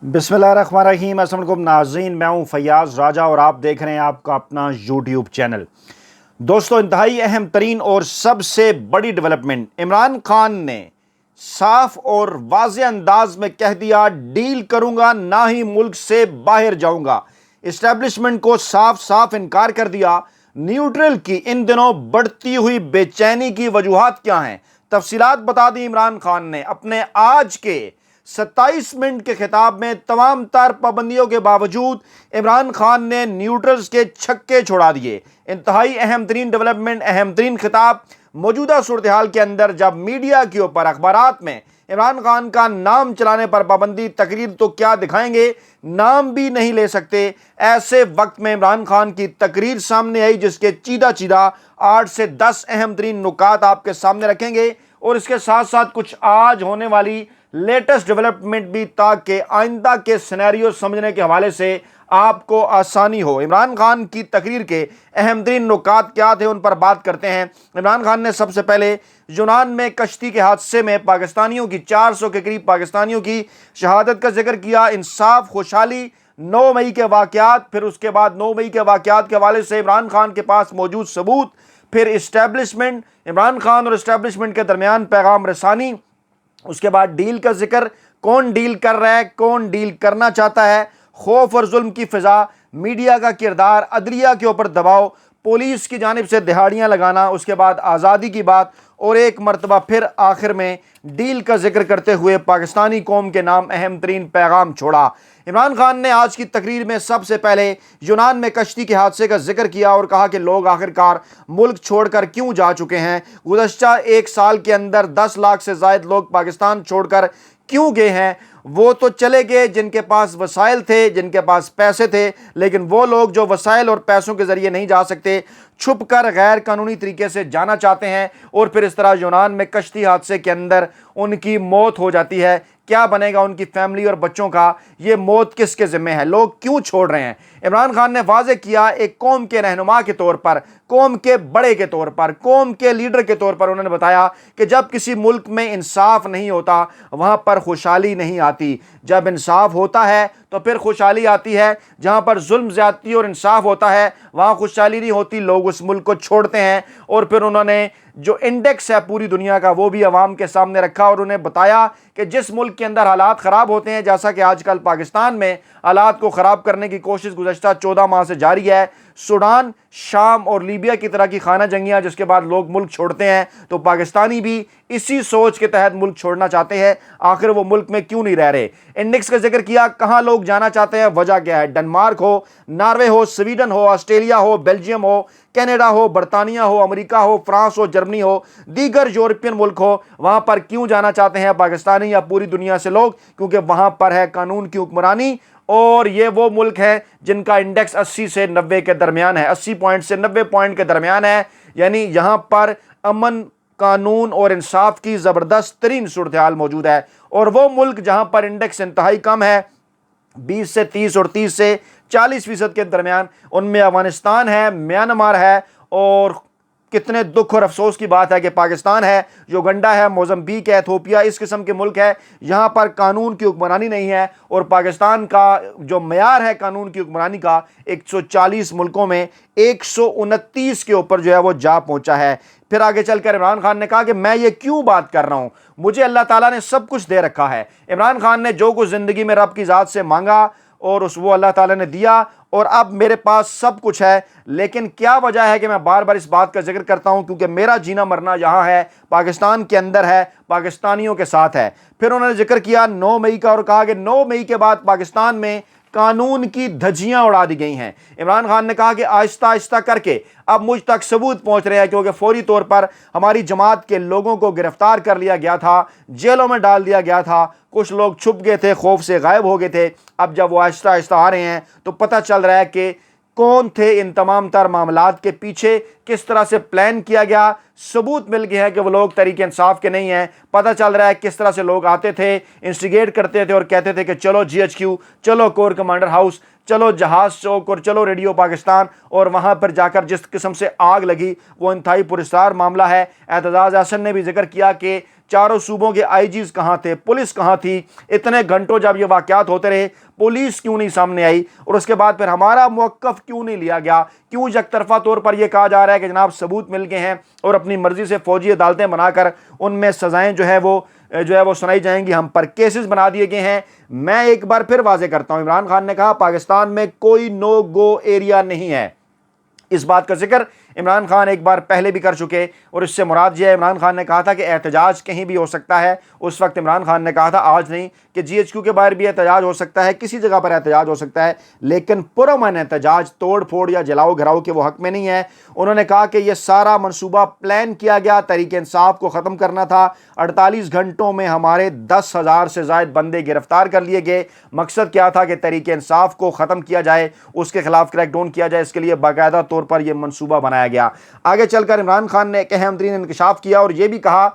बिस्मिल्लाहिर्रहमानिर्रहीम। अस्सलाम वालेकुम नाज़रीन, मैं हूं फैयाज़ राजा और आप देख रहे हैं आपका अपना यूट्यूब चैनल। दोस्तों, इंतहाई अहम तरीन और सबसे बड़ी डेवलपमेंट, इमरान खान ने साफ और वाज़े अंदाज में कह दिया, डील करूंगा ना ही मुल्क से बाहर जाऊंगा। इस्टेब्लिशमेंट को साफ साफ इनकार कर दिया। न्यूट्रल की इन दिनों बढ़ती हुई बेचैनी की वजूहात क्या हैं, तफसीलात बता दी इमरान खान ने। अपने आज के 27 मिनट के खिताब में तमाम तार पाबंदियों के बावजूद इमरान खान ने न्यूट्रल्स के छक्के छोड़ा दिए। इंतहाई अहम तरीन डेवलपमेंट, अहम तरीन खिताब मौजूदा सूरत हाल के अंदर, जब मीडिया के ऊपर अखबारात में इमरान खान का नाम चलाने पर पाबंदी, तकरीर तो क्या दिखाएंगे, नाम भी नहीं ले सकते। ऐसे वक्त में इमरान खान की तकरीर सामने आई जिसके चीदा चीदा 8 से 10 अहम तरीन नुकात आपके सामने रखेंगे और इसके साथ साथ कुछ आज होने वाली लेटेस्ट डेवलपमेंट भी, ताकि आइंदा के सिनेरियो समझने के हवाले से आपको आसानी हो। इमरान खान की तकरीर के अहम तरीन नुकात क्या थे, उन पर बात करते हैं। इमरान खान ने सबसे पहले यूनान में कश्ती के हादसे में पाकिस्तानियों की 400 के करीब पाकिस्तानियों की शहादत का जिक्र किया। इंसाफ, खुशहाली, 9 मई के वाक़यात, फिर उसके बाद 9 मई के वाक़यात के हवाले से इमरान खान के पास मौजूद सबूत, फिर इस्टेब्लिशमेंट, इमरान खान और इस्टेब्लिशमेंट के दरमियान पैगाम रसानी, उसके बाद डील का जिक्र, कौन डील कर रहा है, कौन डील करना चाहता है, खौफ और जुल्म की फिजा, मीडिया का किरदार, अदलिया के ऊपर दबाव, पुलिस की जानिब से दिहाड़ियां लगाना, उसके बाद आज़ादी की बात और एक मरतबा फिर आखिर में डील का जिक्र करते हुए पाकिस्तानी कौम के नाम अहम तरीन पैगाम छोड़ा। इमरान खान ने आज की तकरीर में सबसे पहले यूनान में कश्ती के हादसे का जिक्र किया और कहा कि लोग आखिरकार मुल्क छोड़कर क्यों जा चुके हैं। गुज़श्ता एक साल के अंदर 10 लाख से ज़ायद लोग पाकिस्तान छोड़कर क्यों गए हैं। वो तो चले गए जिनके पास वसाइल थे, जिनके पास पैसे थे, लेकिन वो लोग जो वसाइल और पैसों के ज़रिए नहीं जा सकते, छुप कर गैर कानूनी तरीके से जाना चाहते हैं और फिर इस तरह यूनान में कश्ती हादसे के अंदर उनकी मौत हो जाती है। क्या बनेगा उनकी फैमिली और बच्चों का, ये मौत किसके ज़िम्मे है, लोग क्यों छोड़ रहे हैं। इमरान खान ने वाज़े किया, एक कौम के रहनुमा के तौर पर, कौम के बड़े के तौर पर, कौम के लीडर के तौर पर उन्होंने बताया कि जब किसी मुल्क में इंसाफ नहीं होता वहाँ पर खुशहाली नहीं आती। जब इंसाफ होता है तो फिर खुशहाली आती है। जहाँ पर जुल्म ज़्यादती और इंसाफ होता है वहाँ खुशहाली नहीं होती, लोग उस मुल्क को छोड़ते हैं। और फिर उन्होंने जो इंडेक्स है पूरी दुनिया का वो भी अवाम के सामने रखा और उन्हें बताया कि जिस मुल्क के अंदर हालात ख़राब होते हैं, जैसा कि आजकल पाकिस्तान में हालात को ख़राब करने की कोशिश गुज़श्ता 14 माह से जारी है, सूडान, शाम और लीबिया की तरह की खाना जंगियाँ जिसके बाद लोग मुल्क छोड़ते हैं, तो पाकिस्तानी भी इसी सोच के तहत मुल्क छोड़ना चाहते हैं। आखिर वो मुल्क में क्यों नहीं रह रहे। इंडेक्स का जिक्र किया, कहाँ लोग जाना चाहते हैं, वजह क्या है। डेनमार्क हो, नॉर्वे हो, स्वीडन हो, ऑस्ट्रेलिया हो, बेल्जियम हो, कनाडा हो, बरतानिया हो, अमेरिका हो, फ्रांस हो, जर्मनी हो, दीगर यूरोपियन मुल्क हो, वहाँ पर क्यों जाना चाहते हैं पाकिस्तानी या पूरी दुनिया से लोग, क्योंकि वहाँ पर है कानून की हुक्मरानी और ये वो मुल्क है जिनका इंडेक्स 80 से 90 के दरमियान है, 80 पॉइंट से 90 पॉइंट के दरमियान है। यानी यहाँ पर अमन, कानून और इंसाफ की ज़बरदस्त तरीन सूरत हाल मौजूद है। और वो मुल्क जहाँ पर इंडेक्स इंतहाई कम है, 20 से 30 और 30 से 40% के दरमियान, उनमें अफगानिस्तान है, म्यांमार है और कितने दुख और अफसोस की बात है कि पाकिस्तान है, युगांडा है, मोज़म्बिक है, इथोपिया, इस किस्म के मुल्क है। यहाँ पर कानून की हुक्मरानी नहीं है और पाकिस्तान का जो मयार है कानून की हुक्मरानी का 140 मुल्कों में 129 के ऊपर जो है वो जा पहुँचा है। फिर आगे चलकर इमरान खान ने कहा कि मैं ये क्यों बात कर रहा हूँ, मुझे अल्लाह ताला ने सब कुछ दे रखा है। इमरान खान ने जो कुछ ज़िंदगी में रब की ज़ात से मांगा और वो अल्लाह ताला ने दिया और अब मेरे पास सब कुछ है। लेकिन क्या वजह है कि मैं बार बार इस बात का जिक्र करता हूं, क्योंकि मेरा जीना मरना यहाँ है, पाकिस्तान के अंदर है, पाकिस्तानियों के साथ है। फिर उन्होंने जिक्र किया 9 मई का और कहा कि 9 मई के बाद पाकिस्तान में कानून की धज्जियां उड़ा दी गई हैं। इमरान खान ने कहा कि आहिस्ता आहिस्ता करके अब मुझ तक सबूत पहुंच रहे हैं, क्योंकि फौरी तौर पर हमारी जमात के लोगों को गिरफ्तार कर लिया गया था, जेलों में डाल दिया गया था, कुछ लोग छुप गए थे, खौफ से गायब हो गए थे। अब जब वो आहिस्ता आहिस्ता आ रहे हैं तो पता चल रहा है कि कौन थे इन तमाम तर मामलात के पीछे, किस तरह से प्लान किया गया। सबूत मिल गया है कि वो लोग तहरीक इंसाफ के नहीं हैं। पता चल रहा है किस तरह से लोग आते थे, इंस्टिगेट करते थे और कहते थे कि चलो GHQ, चलो कोर कमांडर हाउस, चलो जहाज चौक और चलो रेडियो पाकिस्तान, और वहाँ पर जाकर जिस किस्म से आग लगी वो इंतहाई पुरस्कार मामला है। एतजाज़ हसन ने भी जिक्र किया कि चारों सूबों के आईजीज कहाँ थे, पुलिस कहाँ थी, इतने घंटों जब ये वाक़यात होते रहे पुलिस क्यों नहीं सामने आई, और उसके बाद फिर हमारा मौक़िफ़ क्यों नहीं लिया गया, क्यों एकतरफ़ा तौर पर यह कहा जा रहा है कि जनाब सबूत मिल गए हैं और अपनी मर्ज़ी से फ़ौजी अदालतें बनाकर उनमें सज़ाएँ जो है वो सुनाई जाएंगी, हम पर केसेस बना दिए गए हैं। मैं एक बार फिर वाज़ेह करता हूँ, इमरान खान ने कहा पाकिस्तान में कोई नो गो एरिया नहीं है। इस बात का जिक्र इमरान खान एक बार पहले भी कर चुके, और इससे मुराद ये है, इमरान खान ने कहा था कि एहतजाज कहीं भी हो सकता है। उस वक्त इमरान खान ने कहा था, आज नहीं, कि GHQ के बाहर भी एहतजाज हो सकता है, किसी जगह पर एहतजाज हो सकता है, लेकिन पुरअमन एहतजाज तोड़ फोड़ या जलाओ घराओ के वो हक में नहीं है। उन्होंने कहा कि यह सारा मनसूबा प्लान किया गया, तहरीक इंसाफ को ख़त्म करना था। 48 घंटों में हमारे 10,000 से ज़ायद बंदे गिरफ्तार कर लिए गए। मकसद क्या था कि तहरीक इंसाफ को ख़त्म किया जाए, उसके खिलाफ क्रैकडाउन किया जाए, इसके लिए बाकायदा तौर पर यह मनसूबा बनाया गया। आगे चलकर इमरान खान ने एक अहम तरीन इंकशाफ किया और यह भी कहा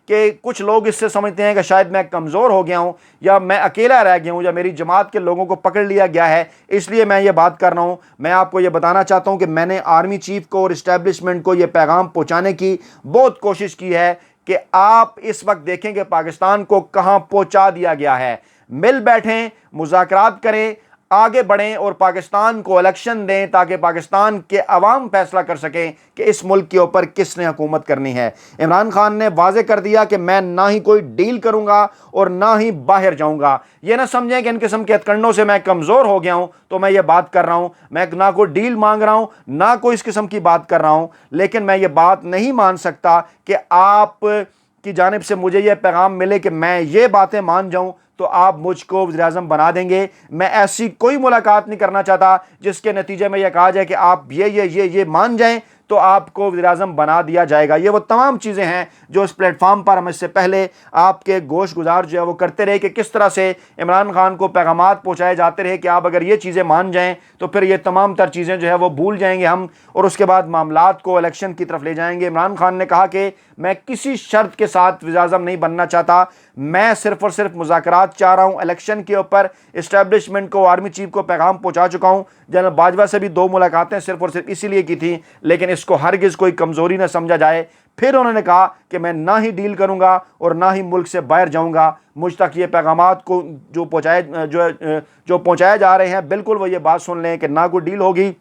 कि कुछ लोग इससे समझते हैं कि शायद मैं कमज़ोर हो गया हूं, या मैं अकेला रह गया हूं, या मेरी जमात के लोगों को पकड़ लिया गया है, इसलिए मैं ये बात कर रहा हूं। मैं आपको ये बताना चाहता हूं कि मैंने आर्मी चीफ को और इस्टेब्लिशमेंट को ये पैगाम पहुंचाने की बहुत कोशिश की है कि आप इस वक्त देखें कि पाकिस्तान को कहां पहुंचा दिया गया है। मिल बैठें, मुज़ाकरात करें, आगे बढ़ें और पाकिस्तान को इलेक्शन दें, ताकि पाकिस्तान के अवाम फैसला कर सकें कि इस मुल्क के ऊपर किसने हुकूमत करनी है। इमरान खान ने वाज़ेह कर दिया कि मैं ना ही कोई डील करूंगा और ना ही बाहर जाऊंगा। ये ना समझें कि इन किस्म के हथकंडों से मैं कमज़ोर हो गया हूं तो मैं ये बात कर रहा हूं। मैं ना कोई डील मांग रहा हूं, ना कोई इस किस्म की बात कर रहा हूं, लेकिन मैं ये बात नहीं मान सकता कि आप की जानिब से मुझे ये पैगाम मिले कि मैं ये बातें मान जाऊं तो आप मुझको वज़ीर-ए-आज़म बना देंगे। मैं ऐसी कोई मुलाकात नहीं करना चाहता जिसके नतीजे में यह कहा जाए कि आप ये मान जाएं तो आपको वज़ीर-ए-आज़म बना दिया जाएगा। ये वो तमाम चीज़ें हैं जो इस प्लेटफार्म पर हम इससे पहले आपके गोश गुजार जो है वो करते रहे कि किस तरह से इमरान खान को पैगामात पहुँचाए जाते रहे कि आप अगर ये चीज़ें मान जाएं तो फिर ये तमाम तर चीज़ें जो है वो भूल जाएंगे हम, और उसके बाद मामलात को इलेक्शन की तरफ ले जाएंगे। इमरान खान ने कहा कि मैं किसी शर्त के साथ वज़ीर-ए-आज़म नहीं बनना चाहता, मैं सिर्फ और सिर्फ मुज़ाकरात चाह रहा हूँ इलेक्शन के ऊपर। इस्टेब्लिशमेंट को, आर्मी चीफ को पैगाम पहुँचा चुका हूँ। जनरल बाजवा से भी 2 मुलाकातें सिर्फ और सिर्फ इसीलिए की थी, लेकिन इसको हरगिज़ कोई कमज़ोरी न समझा जाए। फिर उन्होंने कहा कि मैं ना ही डील करूँगा और ना ही मुल्क से बाहर जाऊँगा। मुझ तक ये पैगामात को जो पहुँचाए जा रहे हैं, बिल्कुल वो ये बात सुन लें कि ना कोई डील होगी,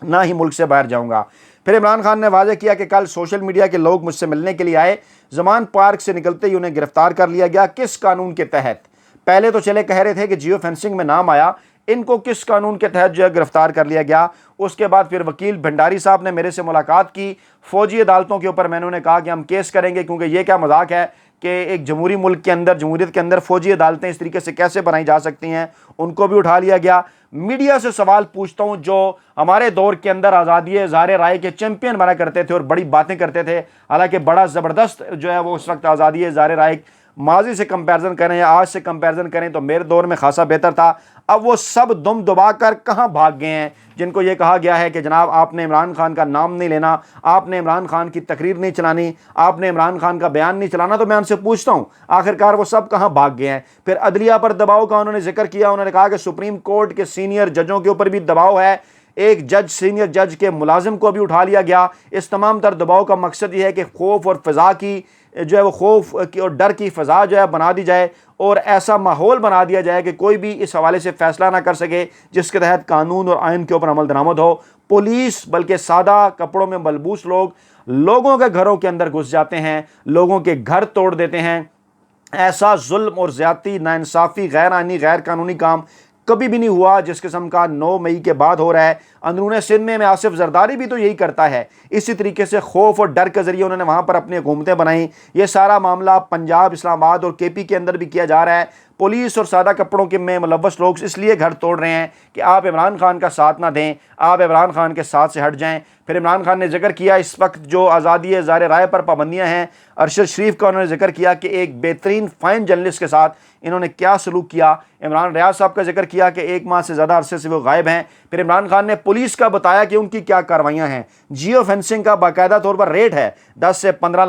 ना ही मुल्क से बाहर जाऊँगा। फिर इमरान खान ने वाज़ेह किया कि कल सोशल मीडिया के लोग मुझसे मिलने के लिए आए, ज़मान पार्क से निकलते ही उन्हें गिरफ्तार कर लिया गया। किस कानून के तहत? पहले तो चले कह रहे थे कि जियो फेंसिंग में नाम आया, इनको किस कानून के तहत जो है गिरफ्तार कर लिया गया? उसके बाद फिर वकील भंडारी साहब ने मेरे से मुलाकात की। फ़ौजी अदालतों के ऊपर मैंने उन्हें कहा कि हम केस करेंगे, क्योंकि ये क्या मजाक है कि एक जमहूरी मुल्क के अंदर, जमहूरियत के अंदर फ़ौजी अदालतें इस तरीके से कैसे बनाई जा सकती हैं। उनको भी उठा लिया गया। मीडिया से सवाल पूछता हूं जो हमारे दौर के अंदर आज़ादी इज़हार राय के चैंपियन बना करते थे और बड़ी बातें करते थे, हालांकि बड़ा ज़बरदस्त जो है वो उस वक्त आज़ादी इज़हार राय माजी से कंपैरिजन करें या आज से कंपैरिजन करें तो मेरे दौर में खासा बेहतर था। अब वो सब दुम दबा कर कहाँ भाग गए हैं जिनको ये कहा गया है कि जनाब आपने इमरान खान का नाम नहीं लेना, आपने इमरान खान की तकरीर नहीं चलानी, आपने इमरान खान का बयान नहीं चलाना। तो मैं उनसे पूछता हूँ आखिरकार वो सब कहाँ भाग गए हैं? फिर अदलिया पर दबाव का उन्होंने जिक्र किया। उन्होंने कहा कि सुप्रीम कोर्ट के सीनियर जजों के ऊपर भी दबाव है, एक जज, सीनियर जज के मुलाजिम को भी उठा लिया गया। इस तमाम तर दबाव का मकसद ये है कि खौफ और फ़ज़ा की जो है वो खौफ की और डर की फ़ज़ा जो है बना दी जाए और ऐसा माहौल बना दिया जाए कि कोई भी इस हवाले से फ़ैसला ना कर सके जिसके तहत कानून और आइन के ऊपर अमल दरामद हो। पुलिस बल्कि सादा कपड़ों में मलबूस लोग लोगों के घरों के अंदर घुस जाते हैं, लोगों के घर तोड़ देते हैं। ऐसा जुल्म और ज़्यादती, नाइंसाफ़ी, गैर आइनी, गैर कानूनी काम कभी भी नहीं हुआ जिस किस्म का 9 मई के बाद हो रहा है। अंदरूनी सिंध में आसिफ जरदारी भी तो यही करता है। इसी तरीके से खौफ और डर के ज़रिए उन्होंने वहाँ पर अपनी हुकूमतें बनाई। ये सारा मामला पंजाब, इस्लामाबाद और KP के अंदर भी किया जा रहा है। पुलिस और सादा कपड़ों के में मुलव्वस लोग इसलिए घर तोड़ रहे हैं कि आप इमरान खान का साथ ना दें, आप इमरान खान के साथ से हट जाएं। फिर इमरान खान ने जिक्र किया इस वक्त जो आज़ादी इज़हार राय पर पाबंदियाँ हैं, अरशद शरीफ का उन्होंने जिक्र किया कि एक बेहतरीन फ़ाइन जर्नलिस्ट के साथ इन्होंने क्या सलूक किया। इमरान रियाज साहब का जिक्र किया कि 1 माह से ज़्यादा अरसे से वो गायब हैं। फिर इमरान खान ने पुलिस का बताया कि उनकी क्या कार्रवाइयाँ हैं। जियो फेंसिंग का बाकायदा तौर पर रेट है 10 से 15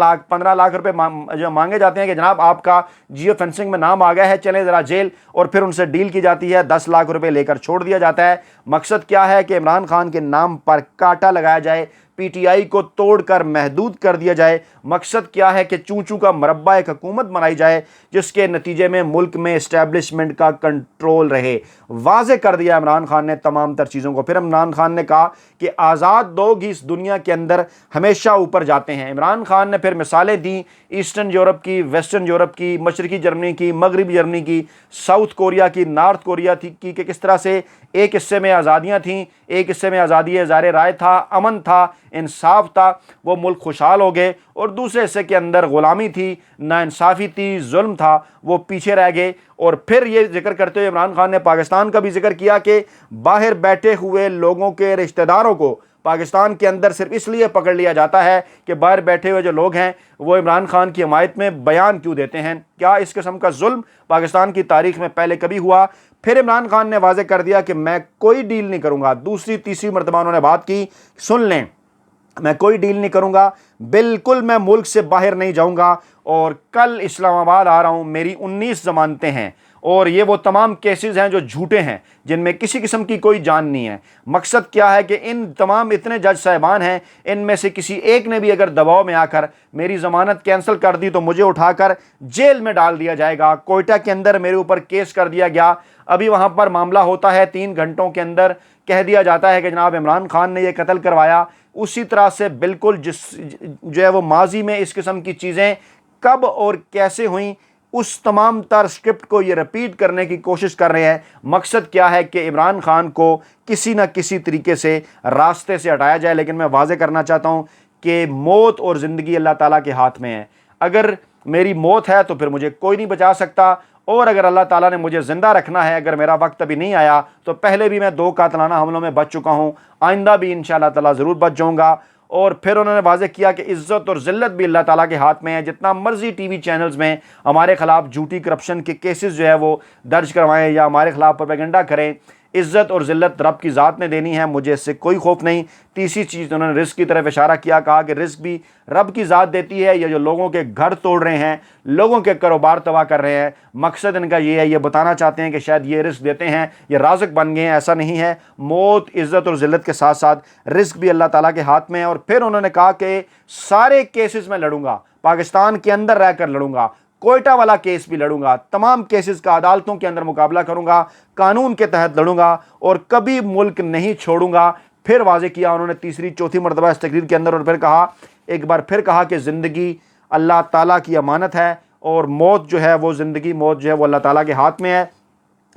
लाख रुपए जो मांगे जाते हैं कि जनाब आपका जियो फेंसिंग में नाम आ गया है, चलें ज़रा जेल, और फिर उनसे डील की जाती है, 10 लाख रुपए लेकर छोड़ दिया जाता है। मकसद क्या है कि इमरान खान के नाम पर कांटा लगाया जाए PTI کو توڑ کر محدود کر دیا جائے۔ مقصد کیا ہے کہ چوں چوں کا مربع ایک حکومت بنائی جائے جس کے نتیجے میں ملک میں اسٹیبلشمنٹ کا کنٹرول رہے۔ واضح کر دیا عمران خان نے تمام تر چیزوں کو۔ پھر عمران خان نے کہا کہ آزاد لوگ ہی اس دنیا کے اندر ہمیشہ اوپر جاتے ہیں۔ عمران خان نے پھر مثالیں دیں ایسٹرن یورپ کی، ویسٹرن یورپ کی، مشرقی جرمنی کی، مغربی جرمنی کی، ساؤتھ کوریا کی، نارتھ کوریا کی، کہ کس طرح سے ایک حصے میں آزادیاں تھیں، ایک حصے میں آزادی اظہار رائے تھا، امن تھا، انصاف تھا، وہ ملک خوشحال ہو گئے، اور دوسرے حصے کے اندر غلامی تھی، ناانصافی تھی، ظلم تھا، وہ پیچھے رہ گئے۔ اور پھر یہ ذکر کرتے ہوئے عمران خان نے پاکستان کا بھی ذکر کیا کہ باہر بیٹھے ہوئے لوگوں کے رشتہ داروں کو پاکستان کے اندر صرف اس لیے پکڑ لیا جاتا ہے کہ باہر بیٹھے ہوئے جو لوگ ہیں وہ عمران خان کی حمایت میں بیان کیوں دیتے ہیں۔ کیا اس قسم کا ظلم پاکستان کی تاریخ میں پہلے کبھی ہوا؟ پھر عمران خان نے واضح کر دیا کہ میں کوئی ڈیل نہیں کروں گا۔ دوسری تیسری مرتبہ انہوں نے بات کی، سن لیں، میں کوئی ڈیل نہیں کروں گا، بالکل میں ملک سے باہر نہیں جاؤں گا، اور کل اسلام آباد آ رہا ہوں، میری 19 ضمانتیں ہیں، اور یہ وہ تمام کیسز ہیں جو جھوٹے ہیں، جن میں کسی قسم کی کوئی جان نہیں ہے۔ مقصد کیا ہے کہ ان تمام اتنے جج صاحبان ہیں، ان میں سے کسی ایک نے بھی اگر دباؤ میں آ کر میری ضمانت کینسل کر دی تو مجھے اٹھا کر جیل میں ڈال دیا جائے گا۔ کوئٹہ کے اندر میرے اوپر کیس کر دیا گیا، ابھی وہاں پر معاملہ ہوتا ہے، 3 گھنٹوں کے اندر کہہ دیا جاتا ہے کہ جناب عمران خان نے یہ قتل کروایا۔ اسی طرح سے بالکل جو ہے وہ ماضی میں اس قسم کی چیزیں کب اور کیسے ہوئیں، اس تمام تر سکرپٹ کو یہ رپیٹ کرنے کی کوشش کر رہے ہیں۔ مقصد کیا ہے کہ عمران خان کو کسی نہ کسی طریقے سے راستے سے ہٹایا جائے۔ لیکن میں واضح کرنا چاہتا ہوں کہ موت اور زندگی اللہ تعالیٰ کے ہاتھ میں ہے۔ اگر میری موت ہے تو پھر مجھے کوئی نہیں بچا سکتا، اور اگر اللہ تعالیٰ نے مجھے زندہ رکھنا ہے، اگر میرا وقت ابھی نہیں آیا تو پہلے بھی میں 2 قاتلانہ حملوں میں بچ چکا ہوں، آئندہ بھی انشاءاللہ تعالیٰ ضرور بچ جاؤں گا۔ اور پھر انہوں نے واضح کیا کہ عزت اور ذلت بھی اللہ تعالیٰ کے ہاتھ میں ہے۔ جتنا مرضی ٹی وی چینلز میں ہمارے خلاف جھوٹی کرپشن کے کیسز جو ہے وہ درج کروائیں یا ہمارے خلاف پروپیگنڈا کریں، عزت اور ذلت رب کی ذات نے دینی ہے، مجھے اس سے کوئی خوف نہیں۔ تیسری چیز انہوں نے رزق کی طرف اشارہ کیا، کہا کہ رزق بھی رب کی ذات دیتی ہے۔ یہ جو لوگوں کے گھر توڑ رہے ہیں، لوگوں کے کاروبار تباہ کر رہے ہیں، مقصد ان کا یہ ہے، یہ بتانا چاہتے ہیں کہ شاید یہ رزق دیتے ہیں، یہ رازق بن گئے ہیں۔ ایسا نہیں ہے، موت، عزت اور ذلت کے ساتھ ساتھ رزق بھی اللہ تعالیٰ کے ہاتھ میں ہے۔ اور پھر انہوں نے کہا کہ سارے کیسز میں لڑوں گا، پاکستان کے اندر رہ کر لڑوں گا، کوئٹہ والا کیس بھی لڑوں گا، تمام کیسز کا عدالتوں کے اندر مقابلہ کروں گا، قانون کے تحت لڑوں گا، اور کبھی ملک نہیں چھوڑوں گا۔ پھر واضح کیا انہوں نے تیسری چوتھی مرتبہ اس تقریر کے اندر، اور پھر کہا، ایک بار پھر کہا کہ زندگی اللہ تعالیٰ کی امانت ہے، اور موت جو ہے وہ زندگی، موت جو ہے وہ اللہ تعالیٰ کے ہاتھ میں ہے۔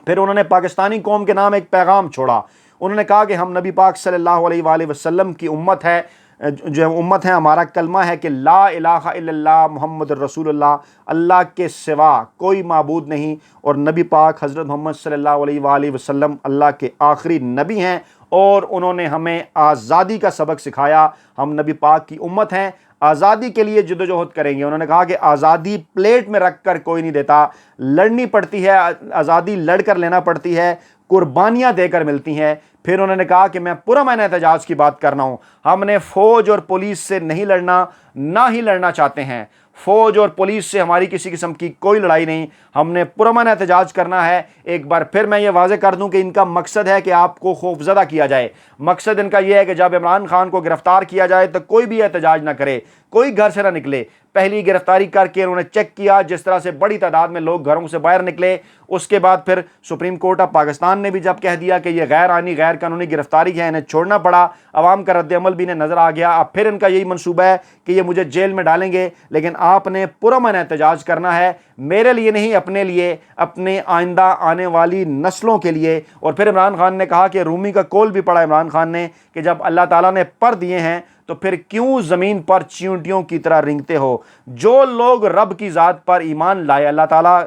پھر انہوں نے پاکستانی قوم کے نام ایک پیغام چھوڑا۔ انہوں نے کہا کہ ہم نبی پاک صلی اللہ علیہ وآلہ وسلم کی امت ہے، جو امت ہے، ہمارا کلمہ ہے کہ لا الہ الا اللہ محمد الرسول اللہ، اللہ کے سوا کوئی معبود نہیں، اور نبی پاک حضرت محمد صلی اللہ علیہ وآلہ وسلم اللہ کے آخری نبی ہیں، اور انہوں نے ہمیں آزادی کا سبق سکھایا۔ ہم نبی پاک کی امت ہیں، آزادی کے لیے جدوجہد کریں گے۔ انہوں نے کہا کہ آزادی پلیٹ میں رکھ کر کوئی نہیں دیتا، لڑنی پڑتی ہے، آزادی لڑ کر لینا پڑتی ہے، قربانیاں دے کر ملتی ہیں۔ پھر انہوں نے کہا کہ میں پرامن احتجاج کی بات کرنا ہوں، ہم نے فوج اور پولیس سے نہیں لڑنا، نہ ہی لڑنا چاہتے ہیں، فوج اور پولیس سے ہماری کسی قسم کی کوئی لڑائی نہیں، ہم نے پرامن احتجاج کرنا ہے۔ ایک بار پھر میں یہ واضح کر دوں کہ ان کا مقصد ہے کہ آپ کو خوف زدہ کیا جائے۔ مقصد ان کا یہ ہے کہ جب عمران خان کو گرفتار کیا جائے تو کوئی بھی احتجاج نہ کرے، کوئی گھر سے نہ نکلے۔ پہلی گرفتاری کر کے انہوں نے چیک کیا، جس طرح سے بڑی تعداد میں لوگ گھروں سے باہر نکلے۔ اس کے بعد پھر سپریم کورٹ آف پاکستان نے بھی جب کہہ دیا کہ یہ غیر آئینی غیر قانونی گرفتاری ہے، انہیں چھوڑنا پڑا، عوام کا رد عمل بھی انہیں نظر آ گیا۔ اب پھر ان کا یہی منصوبہ ہے کہ یہ مجھے جیل میں ڈالیں گے، لیکن آپ نے پرامن احتجاج کرنا ہے، میرے لیے نہیں، اپنے لیے، اپنے آئندہ آنے والی نسلوں کے لیے۔ اور پھر عمران خان نے کہا کہ رومی کا قول بھی پڑھا عمران خان نے کہ جب اللہ تعالیٰ نے پر دیے ہیں تو پھر کیوں زمین پر چیونٹیوں کی طرح رینگتے ہو؟ جو لوگ رب کی ذات پر ایمان لائے، اللہ تعالیٰ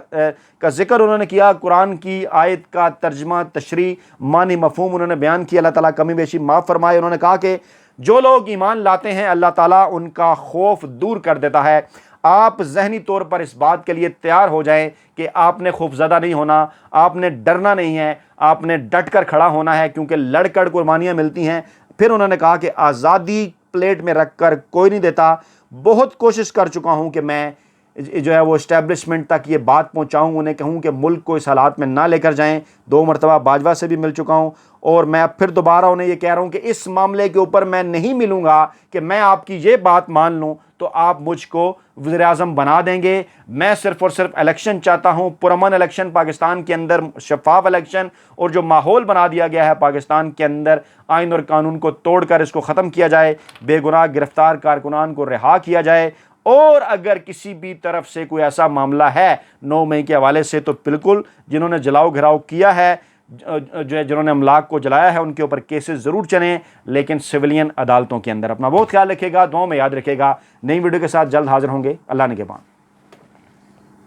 کا ذکر انہوں نے کیا، قرآن کی آیت کا ترجمہ، تشریح، معنی، مفہوم انہوں نے بیان کیا، اللہ تعالیٰ کمی بیشی معاف فرمائے۔ انہوں نے کہا کہ جو لوگ ایمان لاتے ہیں اللہ تعالیٰ ان کا خوف دور کر دیتا ہے۔ آپ ذہنی طور پر اس بات کے لیے تیار ہو جائیں کہ آپ نے خوف زدہ نہیں ہونا، آپ نے ڈرنا نہیں ہے، آپ نے ڈٹ کر کھڑا ہونا ہے، کیونکہ لڑ کر قربانیاں ملتی ہیں۔ پھر انہوں نے کہا کہ آزادی پلیٹ میں رکھ کر کوئی نہیں دیتا، بہت کوشش کر چکا ہوں کہ میں جو ہے وہ اسٹیبلشمنٹ تک یہ بات پہنچاؤں، انہیں کہوں کہ ملک کو اس حالات میں نہ لے کر جائیں۔ 2 مرتبہ باجوہ سے بھی مل چکا ہوں، اور میں اب پھر دوبارہ انہیں یہ کہہ رہا ہوں کہ اس معاملے کے اوپر میں نہیں ملوں گا کہ میں آپ کی یہ بات مان لوں تو آپ مجھ کو وزیر اعظم بنا دیں گے۔ میں صرف اور صرف الیکشن چاہتا ہوں، پرامن الیکشن پاکستان کے اندر، شفاف الیکشن، اور جو ماحول بنا دیا گیا ہے پاکستان کے اندر آئین اور قانون کو توڑ کر اس کو ختم کیا جائے، بے گناہ گرفتار کارکنان کو رہا کیا جائے، اور اگر کسی بھی طرف سے کوئی ایسا معاملہ ہے 9 مئی کے حوالے سے تو بالکل جنہوں نے جلاؤ گھراؤ کیا ہے، جنہوں نے املاک کو جلایا ہے، ان کے اوپر کیسز ضرور چلیں، لیکن سویلین عدالتوں کے اندر۔ اپنا بہت خیال رکھے گا، دعاؤں میں یاد رکھے گا۔ نئی ویڈیو کے ساتھ جلد حاضر ہوں گے۔ اللہ نگہبان۔